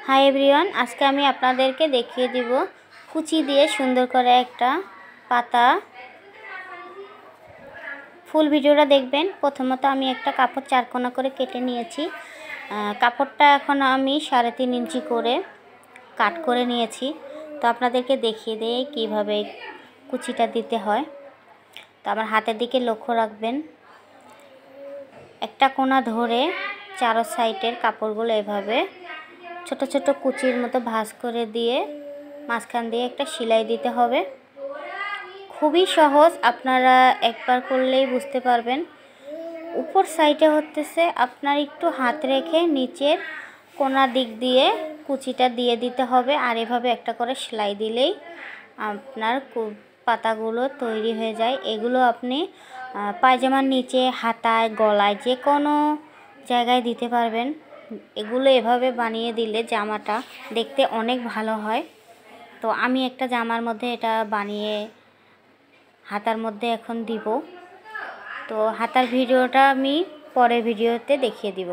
Hi everyone, আজকে আমি আপনাদেরকে দেখিয়ে দিব কুচি দিয়ে সুন্দর করে একটা পাতা। ফুল ভিডিওটা দেখবেন। প্রথমত আমি একটা কাপড় চারকোনা করে কেটে নিয়েছি। কাপড়টা এখন আমি 3.5 ইঞ্চি করে কাট করে নিয়েছি। তো আপনাদেরকে দেখিয়ে দেই কিভাবে কুচিটা দিতে হয়। তো আমার হাতের দিকে লক্ষ্য রাখবেন। একটা কোনা ধরে চারো সাইডের কাপড়গুলো এভাবে ছোট ছোট কুচির মতো ভাঁজ করে দিয়ে মাঝখান দিয়ে একটা সেলাই দিতে হবে। খুবই সহজ, আপনারা একবার করলেই বুঝতে পারবেন। উপর সাইডে হতেছে আপনার একটু হাত রেখে নিচের কোনা দিক দিয়ে কুচিটা দিয়ে দিতে হবে, আর এভাবে একটা করে সেলাই দিলেই আপনার পাতাগুলো তৈরি হয়ে যায়। এগুলো আপনি পায়জামার নিচে, হাতায়, গলায় যে কোনো জায়গায় দিতে পারবেন। এগুলো এভাবে বানিয়ে দিলে জামাটা দেখতে অনেক ভালো হয়। তো আমি একটা জামার মধ্যে এটা বানিয়ে হাতার মধ্যে এখন দিব। তো হাতার ভিডিওটা আমি পরের ভিডিওতে দেখিয়ে দিব।